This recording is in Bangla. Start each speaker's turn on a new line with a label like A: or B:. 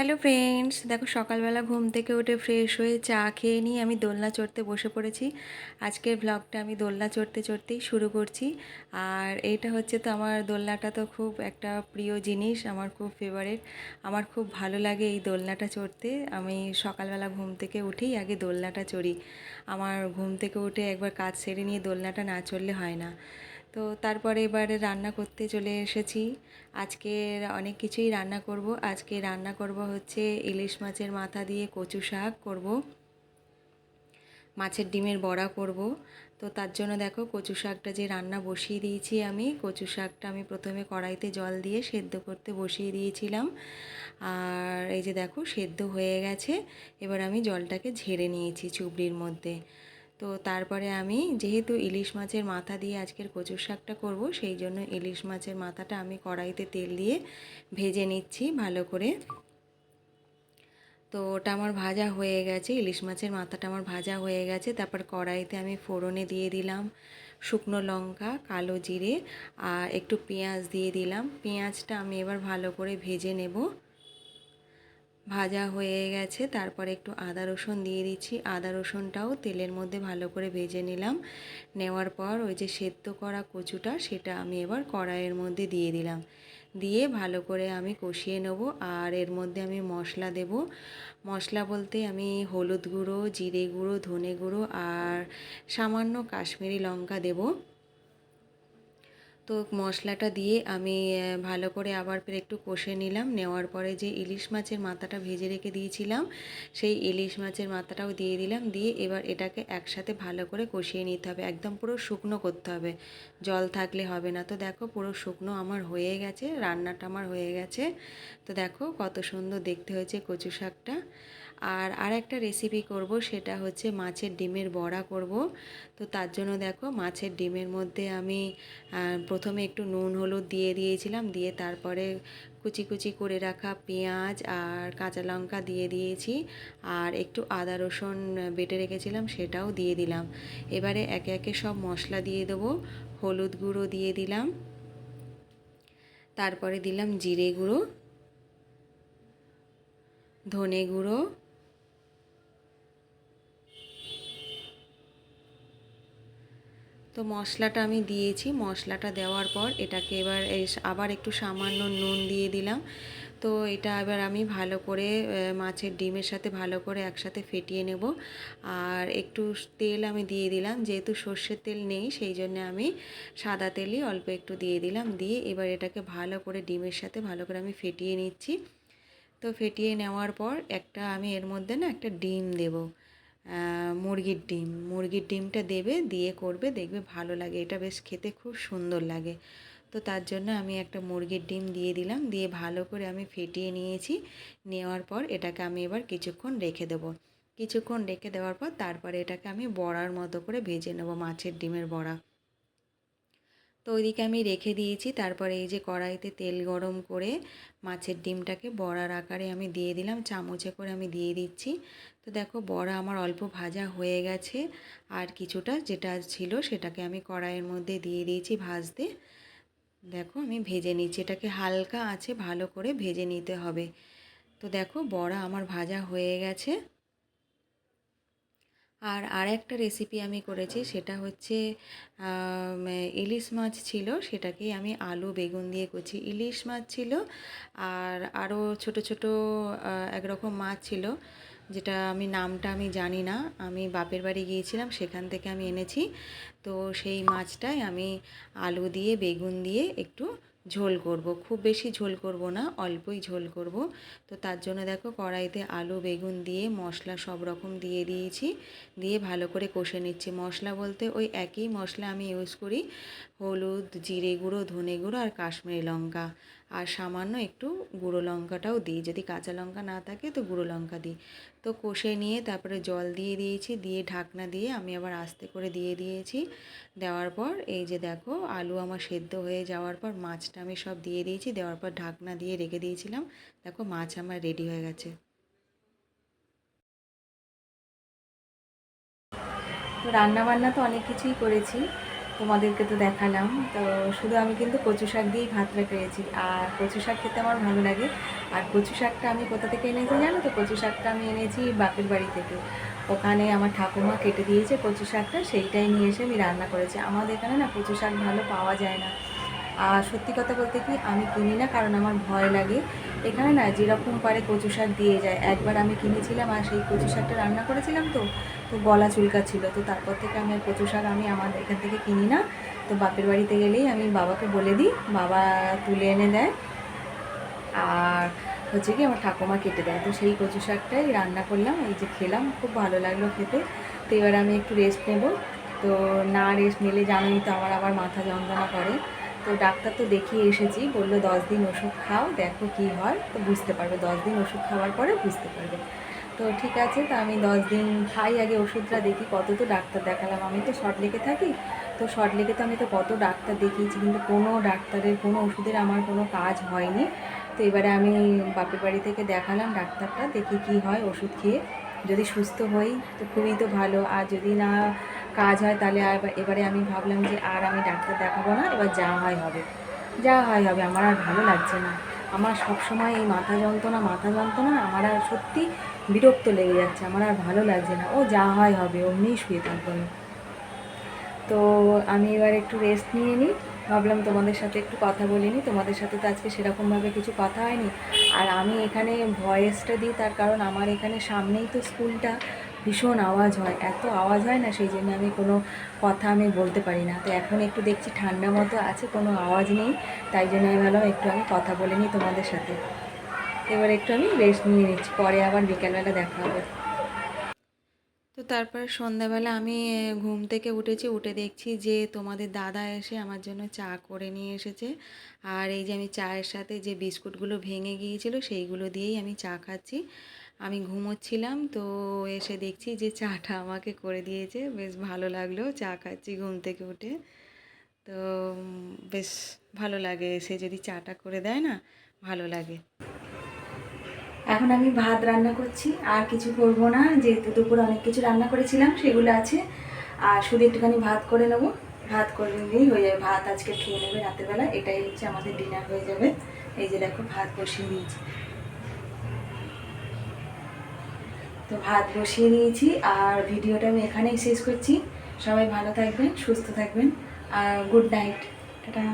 A: হ্যালো ফ্রেন্ডস, দেখো সকালবেলা ঘুম থেকে উঠে ফ্রেশ হয়ে চা খেয়ে নিয়ে আমি দোলনা চড়তে বসে পড়েছি। আজকের ব্লগটা আমি দোলনা চড়তে চড়তেই শুরু করছি। আর এইটা হচ্ছে তো আমার দোলনাটা তো খুব একটা প্রিয় জিনিস, আমার খুব ফেভারিট। আমার খুব ভালো লাগে এই দোলনাটা চড়তে। আমি সকালবেলা ঘুম থেকে উঠেই আগে দোলনাটা চড়ি। আমার ঘুম থেকে উঠে একবার কাজ সেরে নিয়ে দোলনাটা না চড়লে হয় না। তো তারপরে এবারে রান্না করতে চলে এসেছি। আজকের অনেক কিছুই রান্না করব। আজকে রান্না করব হচ্ছে ইলিশ মাছের মাথা দিয়ে কচু শাক করব, মাছের ডিমের বড়া করব। তো তার জন্য দেখো কচু শাকটা যে রান্না বসিয়ে দিয়েছি, আমি কচু শাকটা আমি প্রথমে কড়াইতে জল দিয়ে সেদ্ধ করতে বসিয়ে দিয়েছিলাম। আর এই যে দেখো সেদ্ধ হয়ে গেছে। এবার আমি জলটাকে ঝেড়ে নিয়েছি চুবড়ির মধ্যে। তো তারপরে আমি যেহেতু ইলিশ মাছের মাথা দিয়ে আজকের কচুর শাকটা করব, সেই জন্য ইলিশ মাছের মাথাটা আমি কড়াইতে তেল দিয়ে ভেজে নিচ্ছি ভালো করে। তো ওটা আমার ভাজা হয়ে গেছে, ইলিশ মাছের মাথাটা আমার ভাজা হয়ে গেছে। তারপর কড়াইতে আমি ফোড়নে দিয়ে দিলাম শুকনো লঙ্কা, কালো জিরে আর একটু পেঁয়াজ দিয়ে দিলাম। পেঁয়াজটা আমি এবার ভালো করে ভেজে নেব। ভাজা হয়ে গেছে, তারপরে একটু আদা রসুন দিয়ে দিচ্ছি। আদা রসুনটাও তেলের মধ্যে ভালো করে ভেজে নিলাম। নেওয়ার পর ওই যে সেদ্ধ করা কচুটা, সেটা আমি এবার কড়াইয়ের মধ্যে দিয়ে দিলাম। দিয়ে ভালো করে আমি কষিয়ে নেব। আর এর মধ্যে আমি মশলা দেব। মশলা বলতে আমি হলুদ গুঁড়ো, জিরে গুঁড়ো, ধনে গুঁড়ো আর সামান্য কাশ্মীরি লঙ্কা দেব। তো মশলাটা দিয়ে আমি ভালো করে আবার ফের একটু কষে নিলাম। নেওয়ার পরে যে ইলিশ মাছের মাথাটা ভেজে রেখে দিয়েছিলাম, সেই ইলিশ মাছের মাথাটাও দিয়ে দিলাম। দিয়ে এবার এটাকে একসাথে ভালো করে কষিয়ে নিতে হবে, একদম পুরো শুকনো করতে হবে, জল থাকলে হবে না। তো দেখো পুরো শুকনো আমার হয়ে গেছে, রান্নাটা আমার হয়ে গেছে। তো দেখো কত সুন্দর দেখতে হয়েছে কচু শাকটা। আর একটা রেসিপি করব, সেটা হচ্ছে মাছের ডিমের বড়া করব। তো তার জন্য দেখো মাছের ডিমের মধ্যে আমি প্রথমে একটু নুন হলুদ দিয়ে দিয়েছিলাম, দিয়ে তারপরে কুচি কুচি করে রাখা পেঁয়াজ আর কাঁচা লঙ্কা দিয়ে দিয়েছি। আর একটু আদা রসুন বেটে রেখেছিলাম, সেটাও দিয়ে দিলাম। এবারে একে একে সব মশলা দিয়ে দেবো। হলুদ গুঁড়ো দিয়ে দিলাম, তারপরে দিলাম জিরে গুঁড়ো, ধনে গুঁড়ো, তো মশলাটা আমি দিয়েছি। মশলাটা দেওয়ার পর এটাকে এবার আবার একটু সামান্য নুন দিয়ে দিলাম। তো এটা এবার আমি ভালো করে মাছের ডিমের সাথে ভালো করে একসাথে ফেটিয়ে নেব। আর একটু তেল আমি দিয়ে দিলাম, যেহেতু সর্ষের তেল নেই সেই জন্য আমি সাদা তেলই অল্প একটু দিয়ে দিলাম। দিয়ে এবার এটাকে ভালো করে ডিমের সাথে ভালো করে আমি ফেটিয়ে নিচ্ছি। তো ফেটিয়ে নেওয়ার পর আমি এর মধ্যে না একটা ডিম দেব, মুরগির ডিমটা দেবে, দিয়ে করবে, দেখবে ভালো লাগে, এটা বেশ খেতে খুব সুন্দর লাগে। তো তার জন্য আমি একটা মুরগির ডিম দিয়ে দিলাম, দিয়ে ভালো করে আমি ফেটিয়ে নিয়েছি। নেওয়ার পর এটাকে আমি এবার কিছুক্ষণ রেখে দেবো। কিছুক্ষণ রেখে দেওয়ার পর তারপরে এটাকে আমি বড়ার মতো করে ভেজে নেব, মাছের ডিমের বড়া। তো ওইদিকে আমি রেখে দিয়েছি। তারপরে এই যে কড়াইতে তেল গরম করে মাছের ডিমটাকে বড়ার আকারে আমি দিয়ে দিলাম, চামচে করে আমি দিয়ে দিচ্ছি। তো দেখো বড়া আমার অল্প ভাজা হয়ে গেছে, আর কিছুটা যেটা ছিল সেটাকে আমি কড়াইয়ের মধ্যে দিয়ে দিয়েছি ভাজতে। দেখো আমি ভেজে নিচ্ছি, এটাকে হালকা আছে ভালো করে ভেজে নিতে হবে। তো দেখো বড়া আমার ভাজা হয়ে গেছে। আর একটা রেসিপি আমি করেছি, সেটা হচ্ছে ইলিশ মাছ ছিল, সেটাকেই আমি আলু বেগুন দিয়ে করছি। ইলিশ মাছ ছিল, আর আরও ছোট ছোট একরকম মাছ ছিল, যেটা নামটা আমি জানি না। আমি বাপের বাড়ি গিয়েছিলাম, সেখান থেকে আমি এনেছি। তো সেই মাছটাই আমি আলু দিয়ে বেগুন দিয়ে একটু ঝোল করব, খুব বেশি ঝোল করব না, অল্পই ঝোল করব। তো তার জন্য দেখো কড়াইতে আলু বেগুন দিয়ে মশলা সব রকম দিয়ে দিয়েছি, দিয়ে ভালো করে কষে নিচ্ছি। মশলা বলতে ওই একই মশলা আমি ইউজ করি, হলুদ, জিরে গুঁড়ো, ধনে গুঁড়ো আর কাশ্মীরি লঙ্কা, আর সামান্য একটু গুঁড়ো লঙ্কাটাও দিই, যদি কাঁচা লঙ্কা না থাকে তো গুঁড়ো লঙ্কা দিই। তো কষে নিয়ে তারপরে জল দিয়ে দিয়েছি, দিয়ে ঢাকনা দিয়ে আমি আবার আস্তে করে দিয়ে দিয়েছি। দেওয়ার পর এই যে দেখো আলু আমার সেদ্ধ হয়ে যাওয়ার পর মাছটা আমি সব দিয়ে দিয়েছি, দেওয়ার পর ঢাকনা দিয়ে রেখে দিয়েছিলাম। দেখো মাছ আমার রেডি হয়ে গেছে। তো রান্না বান্না তো অনেক কিছুই করেছি। তোমাদেরকে তো দেখালাম। তো শুধু আমি কিন্তু কচু শাক দিয়েই ভাতটা খেয়েছি, আর কচু শাক খেতে আমার ভালো লাগে। আর কচু শাকটা আমি কোথা থেকে এনেছি জানো তো? কচু শাকটা আমি এনেছি বাপের বাড়ি থেকে। ওখানে আমার ঠাকুমা কেটে দিয়েছে কচু শাকটা, সেইটাই নিয়ে এসে আমি রান্না করেছি। আমাদের এখানে না কচু শাক ভালো পাওয়া যায় না। আর সত্যি কথা বলতে কি, আমি কিনি না, কারণ আমার ভয় লাগে। এখানে না যেরকম পারে কচু শাক দিয়ে যায়। একবার আমি কিনেছিলাম আর সেই কচু শাকটা রান্না করেছিলাম, তো তো গলা চুলকাচ্ছিল। তো তারপর থেকে আমি আর কচু শাক আমি আমার এখান থেকে কিনি না। তো বাপের বাড়িতে গেলেই আমি বাবাকে বলে দিই, বাবা তুলে এনে দেয়। আর হচ্ছে কি আমার ঠাকুমা কেটে দেয়। তো সেই কচু শাকটাই রান্না করলাম, এই যে খেলাম, খুব ভালো লাগলো খেতে। তো এবার আমি একটু রেস্ট নেব। তো না রেস্ট নিলে জানোই তো আমার আবার মাথা যন্ত্রণা করে। তো ডাক্তার তো দেখিয়ে এসেছি, বললো 10 দিন ওষুধ খাও, দেখো কি হয়, তো বুঝতে পারবে। 10 দিন ওষুধ খাওয়ার পরে বুঝতে পারবে। তো ঠিক আছে, তো আমি 10 দিন খাই আগে ওষুধটা, দেখি কত তো ডাক্তার দেখালাম। আমি তো সল্টলেকে থাকি, তো সল্টলেকে তো আমি তো কত ডাক্তার দেখিয়েছি, কিন্তু কোনো ডাক্তারের কোনো ওষুধের আমার কোনো কাজ হয়নি। তো এবারে আমি বাপের বাড়ি থেকে দেখালাম ডাক্তারটা, দেখি কি হয় ওষুধ খেয়ে। যদি সুস্থ হই তো খুবই তো ভালো, আর যদি না কাজ হয় তাহলে আর এবারে আমি ভাবলাম যে আর আমি ডাক্তার দেখাবো না, এবার যা হয় হবে, যা হয় হবে। আমার আর ভালো লাগছে না। আমার সব সময় এই মাথা যন্ত্রণা আমার আর সত্যি বিরক্ত লেগে যাচ্ছে, আমার আর ভালো লাগছে না। ও যা হয় হবে, অমনিই শুয়ে থাকবো আমি। তো আমি এবার একটু রেস্ট নিয়ে নিই, ভাবলাম তোমাদের সাথে একটু কথা বলে নিই। তোমাদের সাথে তো আজকে সেরকমভাবে কিছু কথা হয়নি। আর আমি এখানে ভয়েসটা দিই তার কারণ আমার এখানে সামনেই তো স্কুলটা, ভীষণ আওয়াজ হয়, এত আওয়াজ হয় না, সেই জন্য আমি কোনো কথা আমি বলতে পারি না। তো এখন একটু দেখছি ঠান্ডা মতো আছে, কোনো আওয়াজ নেই, তাই জন্য আমি ভাবলাম একটু আমি কথা বলে নিই তোমাদের সাথে। এবার একটু আমি রেস্ট নিয়ে নিচ্ছি, পরে আবার বিকেলবেলা দেখা হবে। তো তারপর সন্ধ্যাবেলা আমি ঘুম থেকে উঠেছি, উঠে দেখছি যে তোমাদের দাদা এসে আমার জন্য চা করে নিয়ে এসেছে। আর এই যে আমি চায়ের সাথে যে বিস্কুটগুলো ভেঙে গিয়েছিল সেইগুলো দিয়েই আমি চা খাচ্ছি। আমি ঘুমোচ্ছিলাম, তো এসে দেখছি যে চাটা আমাকে করে দিয়েছে, বেশ ভালো লাগলো। চা খাচ্ছি ঘুম থেকে উঠে। তো বেশ ভালো লাগে, এসে যদি চাটা করে দেয় না, ভালো লাগে। এখন আমি ভাত রান্না করছি, আর কিছু করব না, যেহেতু দুপুরে অনেক কিছু রান্না করেছিলাম সেগুলো আছে। আর শুধু একটুখানি ভাত করে নেবো, ভাত করে নিলেই হয়ে যাবে। ভাত আজকে খেয়ে নেবে রাতের বেলা, এটাই হচ্ছে আমাদের ডিনার হয়ে যাবে। এই যে দেখো ভাত বসিয়ে দিয়েছি। তো ভাত বসিয়ে দিয়েছি, আর ভিডিওটা আমি এখানেই শেষ করছি। সবাই ভালো থাকবেন, সুস্থ থাকবেন, আর গুড নাইট, টাটা।